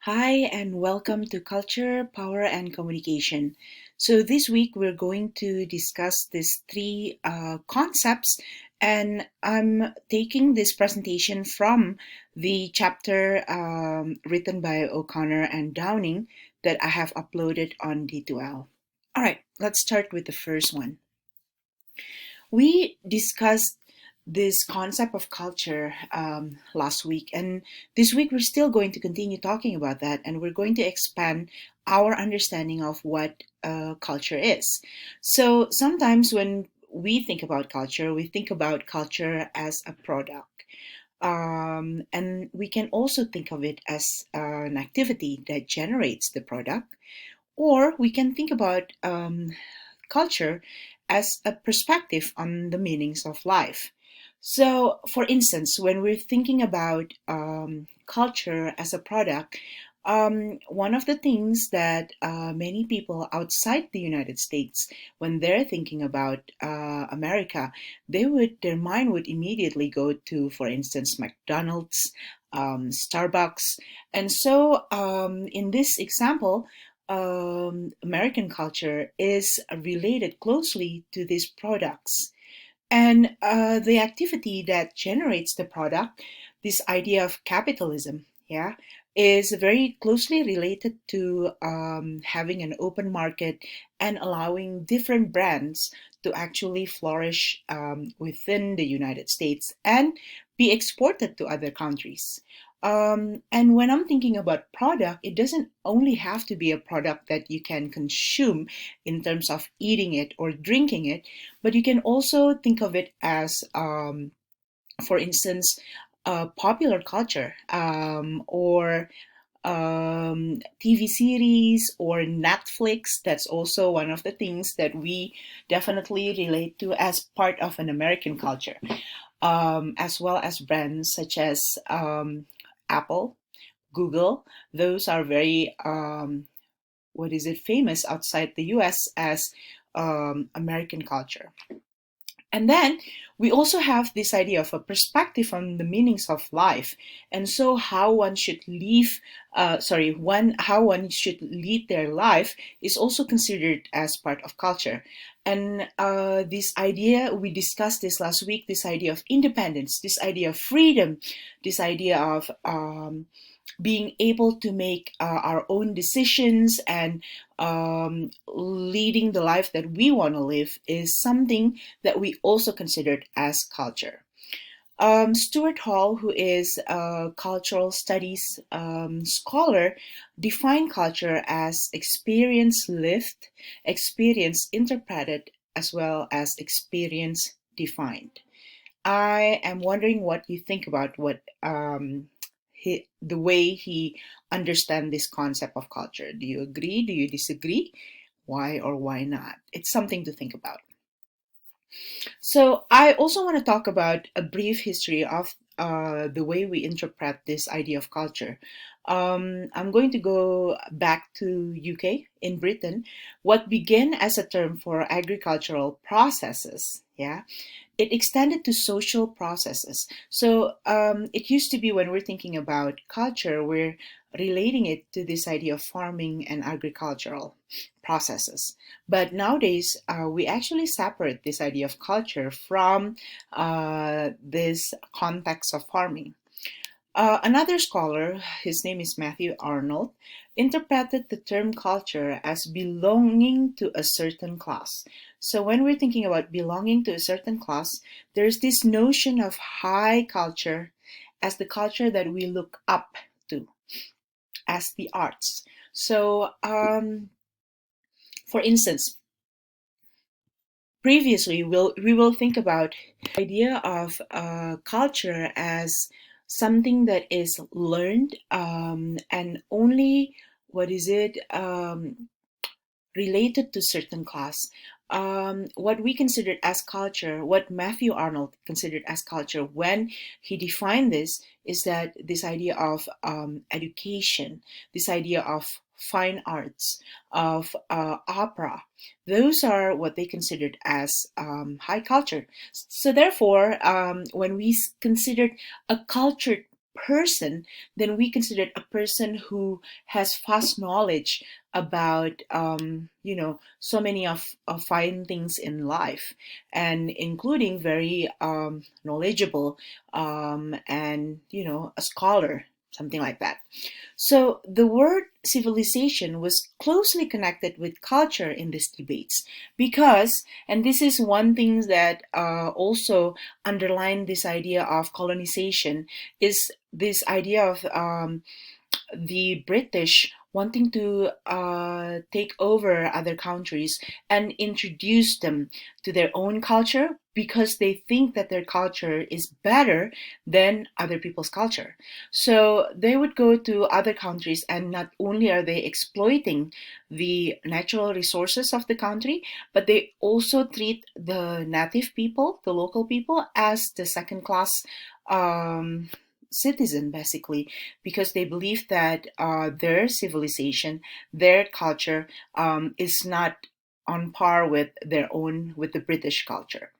Hi, and welcome to Culture, Power, and Communication. So, this week we're going to discuss these three concepts, and I'm taking this presentation from the chapter written by O'Connor and Downing that I have uploaded on D2L. All right, let's start with the first one. We discussed this concept of culture last week, and this week we're still going to continue talking about that, and we're going to expand our understanding of what culture is. So sometimes when we think about culture, we think about culture as a product. And we can also think of it as an activity that generates the product, or we can think about culture as a perspective on the meanings of life. So, for instance, when we're thinking about culture as a product, one of the things that many people outside the United States, when they're thinking about America, their mind would immediately go to, for instance, McDonald's, Starbucks, and so in this example, American culture is related closely to these products. And the activity that generates the product, this idea of capitalism, yeah, is very closely related to having an open market and allowing different brands to actually flourish within the United States and be exported to other countries. And when I'm thinking about product, it doesn't only have to be a product that you can consume in terms of eating it or drinking it, but you can also think of it as, for instance, popular culture or TV series or Netflix. That's also one of the things that we definitely relate to as part of an American culture, as well as brands such as Apple, Google. Those are very famous outside the US as American culture. And then we also have this idea of a perspective on the meanings of life, and so how one should live, how one should lead their life is also considered as part of culture. And this idea, we discussed this last week, this idea of independence, this idea of freedom, this idea of being able to make our own decisions and leading the life that we want to live is something that we also considered as culture. Stuart Hall, who is a cultural studies scholar, defined culture as experience lived, experience interpreted, as well as experience defined. I am wondering what you think about the way he understands this concept of culture. Do you agree? Do you disagree? Why or why not? It's something to think about. So I also want to talk about a brief history of the way we interpret this idea of culture. I'm going to go back to UK in Britain. What began as a term for agricultural processes, yeah, it extended to social processes. So it used to be when we're thinking about culture, we're relating it to this idea of farming and agricultural processes. But nowadays, we actually separate this idea of culture from this context of farming. Another scholar, his name is Matthew Arnold, interpreted the term culture as belonging to a certain class. So, when we're thinking about belonging to a certain class, there's this notion of high culture as the culture that we look up to, as the arts. So, for instance, previously we will think about the idea of culture as something that is learned and only what is it related to certain class. What we considered as culture, what Matthew Arnold considered as culture when he defined this, is that this idea of education, this idea of fine arts, of opera, those are what they considered as high culture. So therefore, when we considered a cultured person, then we consider a person who has vast knowledge about so many of fine things in life, and including very knowledgeable, and a scholar, something like that. So the word civilization was closely connected with culture in these debates because, and this is one thing that also underlined this idea of colonization, is this idea of the British wanting to take over other countries and introduce them to their own culture because they think that their culture is better than other people's culture. So they would go to other countries, and not only are they exploiting the natural resources of the country, but they also treat the native people, the local people, as the second class um, citizen, basically, because they believe that their civilization, their culture, is not on par with their own, with the British culture.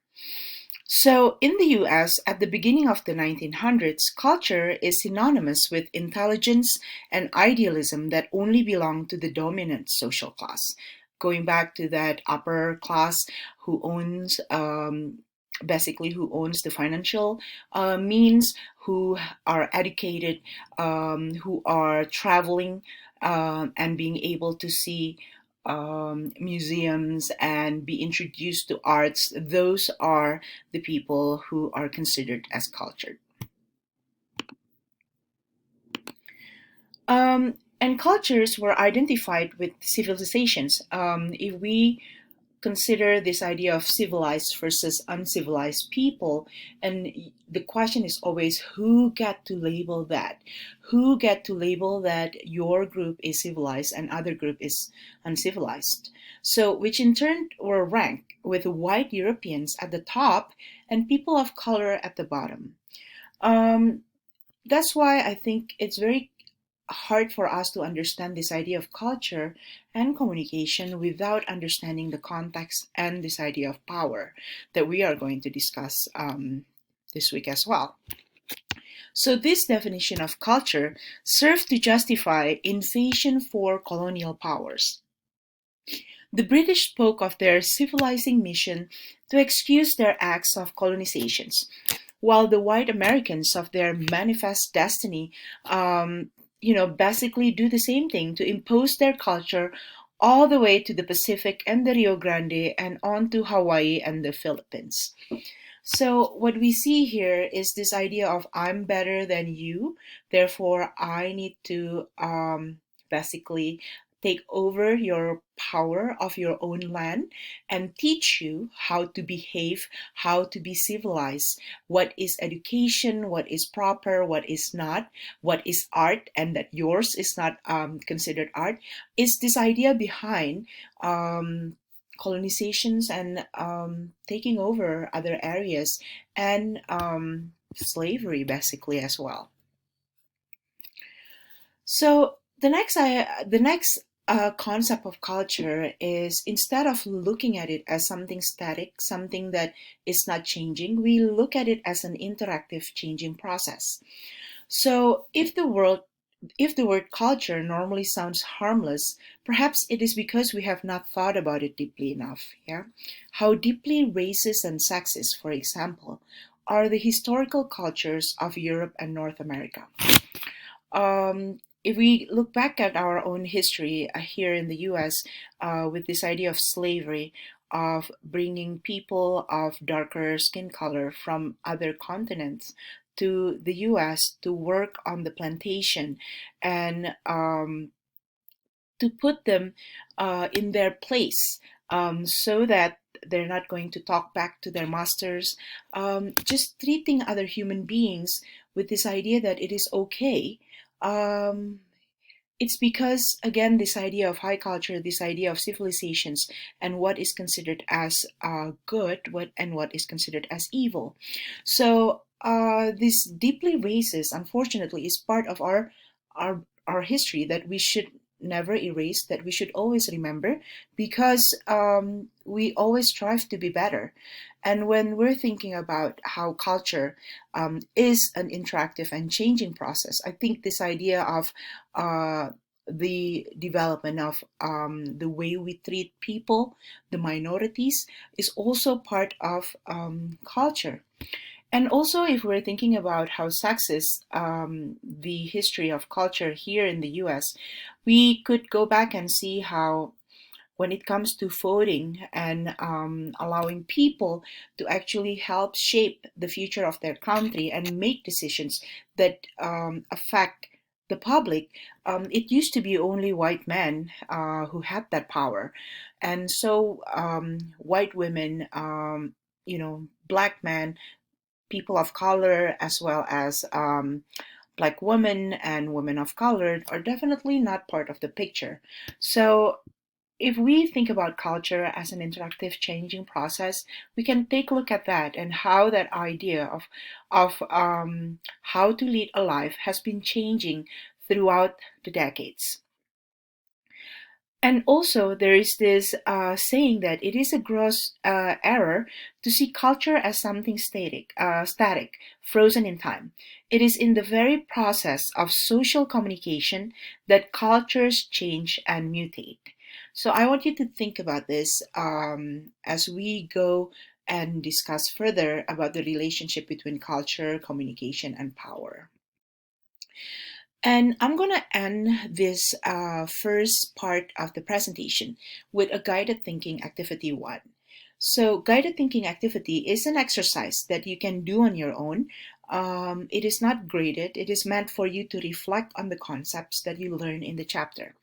So, in the US, at the beginning of the 1900s, culture is synonymous with intelligence and idealism that only belong to the dominant social class. Going back to that upper class who owns, basically, who owns the financial means, who are educated, who are traveling, and being able to see museums and be introduced to arts, those are the people who are considered as cultured. And cultures were identified with civilizations. If we consider this idea of civilized versus uncivilized people, and the question is always who get to label that, who get to label that your group is civilized and other group is uncivilized. So which in turn were ranked with white Europeans at the top and people of color at the bottom. um, that's why I think it's very hard for us to understand this idea of culture and communication without understanding the context and this idea of power that we are going to discuss this week as well. So, this definition of culture served to justify invasion for colonial powers. The British spoke of their civilizing mission to excuse their acts of colonizations, while the white Americans of their manifest destiny, basically do the same thing to impose their culture all the way to the Pacific and the Rio Grande and on to Hawaii and the Philippines. So, what we see here is this idea of I'm better than you, therefore, I need to basically take over your power of your own land and teach you how to behave, how to be civilized, what is education, what is proper, what is not, what is art, and that yours is not considered art, is this idea behind colonizations and taking over other areas, and slavery basically as well. So the next concept of culture is, instead of looking at it as something static, something that is not changing, we look at it as an interactive changing process. So if the word culture normally sounds harmless, perhaps it is because we have not thought about it deeply enough. Yeah, how deeply racist and sexist, for example, are the historical cultures of Europe and North America. If we look back at our own history here in the US, with this idea of slavery, of bringing people of darker skin color from other continents to the US to work on the plantation, and to put them in their place, so that they're not going to talk back to their masters, just treating other human beings with this idea that it is okay. Um, it's because, again, this idea of high culture, this idea of civilizations, and what is considered as good, what is considered as evil. So this deeply racist, unfortunately, is part of our history that we should never erase, that we should always remember, because we always strive to be better. And when we're thinking about how culture is an interactive and changing process, I think this idea of the development of the way we treat people, the minorities, is also part of culture. And also, if we're thinking about how sexist the history of culture here in the US, we could go back and see how, when it comes to voting and allowing people to actually help shape the future of their country and make decisions that affect the public, it used to be only white men who had that power. And so, white women, black men, people of color, as well as black women and women of color, are definitely not part of the picture. So if we think about culture as an interactive changing process, we can take a look at that and how that idea of how to lead a life has been changing throughout the decades. And also, there is this saying that it is a gross error to see culture as something static, frozen in time. It is in the very process of social communication that cultures change and mutate. So I want you to think about this as we go and discuss further about the relationship between culture, communication, and power. And I'm going to end this first part of the presentation with a guided thinking activity one. So, guided thinking activity is an exercise that you can do on your own. It is not graded, it is meant for you to reflect on the concepts that you learn in the chapter.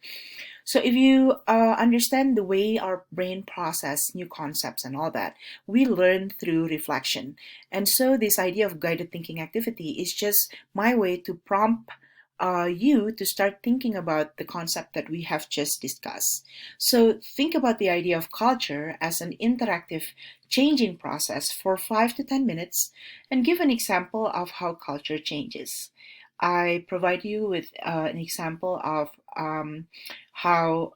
So, if you understand the way our brain process new concepts and all that, we learn through reflection. And so, this idea of guided thinking activity is just my way to prompt you to start thinking about the concept that we have just discussed. So think about the idea of culture as an interactive changing process for 5 to 10 minutes and give an example of how culture changes. I provide you with an example of how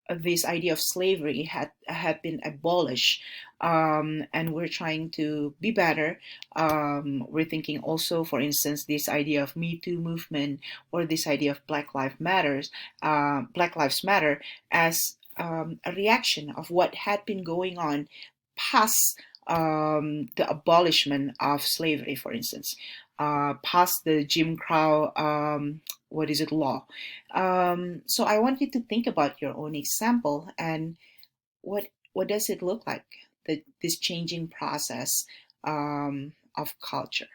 this idea of slavery had been abolished, and we're trying to be better. We're thinking also, for instance, this idea of Me Too movement or this idea of Black Lives Matter as a reaction of what had been going on past the abolishment of slavery, for instance, past the Jim Crow, what is it, law. So I want you to think about your own example and what does it look like, this changing process of culture.